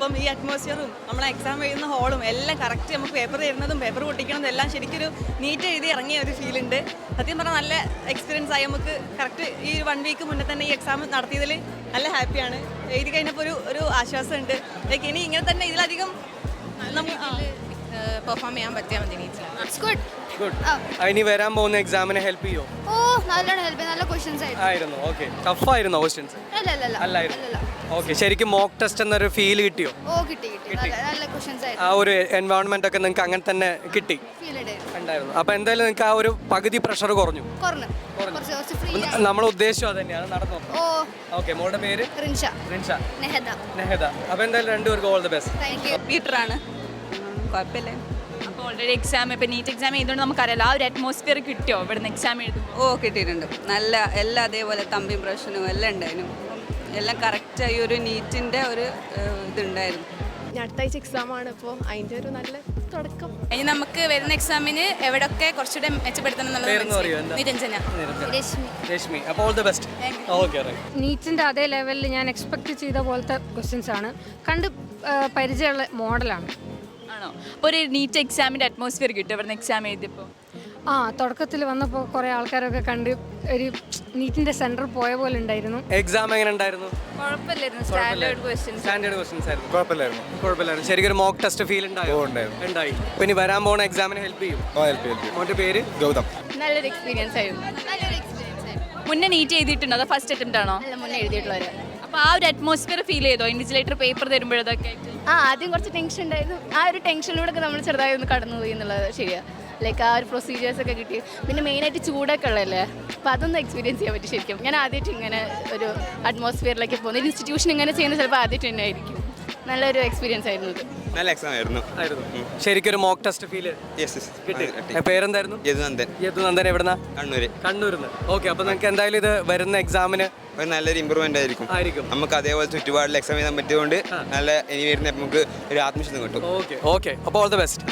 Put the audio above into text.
അപ്പം ഈ അറ്റ്മോസ്ഫിയറും നമ്മളെ എക്സാം എഴുതുന്ന ഹോളും എല്ലാം കറക്റ്റ് നമുക്ക് പേപ്പർ തരുന്നതും പേപ്പർ പൊട്ടിക്കുന്നതും എല്ലാം ശരിക്കൊരു നീറ്റ് എഴുതി ഇറങ്ങിയ ഒരു ഫീലുണ്ട്. സത്യം പറഞ്ഞാൽ നല്ല എക്സ്പീരിയൻസ് ആയി. നമുക്ക് കറക്റ്റ് ഈ 1 വീക്ക് മുന്നേ തന്നെ ഈ എക്സാം നടത്തിയതിൽ നല്ല ഹാപ്പിയാണ്. എഴുതി കഴിഞ്ഞപ്പോൾ ഒരു ആശ്വാസമുണ്ട്. ലൈക്ക് ഇനി ഇങ്ങനെ തന്നെ ഇതിലധികം പെർഫോം ചെയ്യാൻ പറ്റിയാൽ മതി. It's good. ഇനി വരാൻ പോകുന്ന എക്സാമിനെ ഹെൽപ്പ് ചെയ്യോ? ഓ നല്ലോണം ഹെൽപ്പ് നല്ല ക്വസ്റ്റ്യൻസ് ആയിരുന്നു. ഓക്കെ, ടഫ് ആയിരുന്നോ ക്വസ്റ്റ്യൻസ്? അല്ലായിരുന്നു. ഓക്കെ, ശരിക്കും മോക്ക് ടെസ്റ്റ് എന്നൊരു ഫീൽ കിട്ടിയോ? ഓ കിട്ടി. നല്ല ക്വസ്റ്റ്യൻസ് ആയിരുന്നു. ആ ഒരു എൻവയോൺമെന്റ് ഒക്കെ നിങ്ങൾക്ക് അങ്ങനെ തന്നെ കിട്ടി ഉണ്ടായിരുന്നു. അപ്പൊ എന്തായാലും നിങ്ങൾക്ക് ആ ഒരു പകുതി പ്രഷർ കുറഞ്ഞു. നമ്മൾ ഉദ്ദേശിച്ചു അത് തന്നെയാണ് നടന്നു. ഓക്കെ, മോളുടെ പേര് റിൻഷ നെഹദ. അപ്പൊ എന്തായാലും രണ്ടുപേർക്കും ഓൾ ദി ബെസ്റ്റ്. പീറ്ററാണ്. കുഴപ്പമില്ല. അപ്പോൾ ഓൾറെഡി എക്സാം ഇപ്പോൾ നീറ്റ് എക്സാം ചെയ്തുകൊണ്ട് നമുക്കറിയാലോ ആ ഒരു അറ്റ്മോസ്ഫിയർ കിട്ടിയോ ഇവിടുന്ന് എക്സാം എഴുതുമ്പോൾ? കിട്ടിയിട്ടുണ്ട്. നല്ല എല്ലാം അതേപോലെ തമ്പി പ്രശ്നവും എല്ലാം ഉണ്ടായിരുന്നു. എല്ലാം കറക്റ്റായി ഒരു നീറ്റിൻ്റെ ഒരു ഇതുണ്ടായിരുന്നു. അടുത്ത ആഴ്ച എക്സാമാണ്. ഇപ്പോൾ അതിൻ്റെ ഒരു നല്ല തുടക്കം. ഇനി നമുക്ക് വരുന്ന എക്സാമിന് എവിടെയൊക്കെ കുറച്ചുകൂടെ മെച്ചപ്പെടുത്തണം എന്നുള്ളത്. രശ്മി. അപ്പോൾ ഓൾ ദി ബെസ്റ്റ്. ഓക്കെ. നീറ്റിൻ്റെ അതേ ലെവലിൽ ഞാൻ എക്സ്പെക്ട് ചെയ്ത പോലത്തെ ക്വസ്റ്റ്യൻസ് ആണ്. കണ്ട് പരിചയമുള്ള മോഡലാണ്. ആണോ? അപ്പോൾ ഒരു നീറ്റ് എക്സാമിൻ്റെ അറ്റ്മോസ്ഫിയർ കിട്ടും ഇവിടുന്ന് എക്സാം എഴുതിയപ്പോൾ? തുടക്കത്തിൽ വന്നപ്പോൾ കുറേ ആൾക്കാരൊക്കെ കണ്ട് ഒരു നീറ്റിൻ്റെ സെൻറ്റർ പോയ പോലെ ഉണ്ടായിരുന്നു. എക്സാം എങ്ങനെ ഉണ്ടായിരുന്നു? കുഴപ്പമില്ലായിരുന്നു. സ്റ്റാൻഡേർഡ് ക്വസ്റ്റ്യൻസ് ആയിരുന്നു. കുഴപ്പമില്ലായിരുന്നു. ശരിക്കും മോക്ക് ടെസ്റ്റ് ഫീൽ ഉണ്ടായി. അപ്പോൾ ഇനി വരാൻ പോകുന്ന എക്സാമിന് ഹെൽപ്പ് ചെയ്യും. മോൻ്റെ പേര് ഗൗതം. നല്ലൊരു എക്സ്പീരിയൻസ് ആയിരുന്നു. മുന്നേ നീറ്റ് എഴുതിയിട്ടുണ്ടോ അതോ ഫസ്റ്റ് അറ്റംപ്റ്റ് ആണോ? മുന്നേ എഴുതിയിട്ടുള്ളവർ. അപ്പോൾ ആ ഒരു അറ്റ്മോസ്ഫിയർ ഫീൽ ചെയ്തോ ഇൻവിജിലേറ്റർ പേപ്പർ തരുമ്പോഴതൊക്കെ? ആദ്യം കുറച്ച് ടെൻഷൻ ഉണ്ടായിരുന്നു. ആ ഒരു ടെൻഷനിലൂടെ നമ്മൾ ചെറുതായി ഒന്ന് കടന്നു പോയി എന്നുള്ളത് ശരിയാണ്. ലൈക്ക് ആ ഒരു പ്രൊസീജിയേഴ്സൊക്കെ കിട്ടി. പിന്നെ മെയിനായിട്ട് ചൂടൊക്കെ ഉള്ളതല്ലേ, അപ്പോൾ അതൊന്നും എക്സ്പീരിയൻസ് ചെയ്യാൻ പറ്റി. ശരിക്കും ഞാൻ ആദ്യമായിട്ട് ഇങ്ങനെ ഒരു അറ്റ്മോസ്ഫിയറിലേക്ക് പോകുന്നത് ഇൻസ്റ്റിറ്റ്യൂഷൻ ഇങ്ങനെ ചെയ്യുന്ന ചിലപ്പോൾ ആദ്യമായിട്ട് തന്നെ ആയിരിക്കും. നല്ലൊരു എക്സ്പീരിയൻസ് ആയിരുന്നു ഇത്. നല്ല എക്സാം ആയിരുന്നു. ശരിക്കും ഒരു മോക്ക് ടെസ്റ്റ് ഫീൽ കിട്ടി. പേരെന്തായിരുന്നു? യദുനന്ദൻ. എവിടുന്ന? കണ്ണൂരിന്ന്. ഓക്കെ, അപ്പോൾ നിങ്ങൾക്ക് എന്തായാലും ഇത് വരുന്ന എക്സാമിന് നല്ലൊരു ഇമ്പ്രൂവ്മെന്റ് ആയിരിക്കും. നമുക്ക് അതേപോലെ ചുറ്റുപാടിൽ എക്സാം ചെയ്യാൻ പറ്റിയതുകൊണ്ട് നല്ല ഇനി വരുന്ന നമുക്ക് ഒരു ആത്മവിശ്വാസം കിട്ടും. ഓക്കെ, അപ്പോൾ ഓൾ ദി ബെസ്റ്റ്.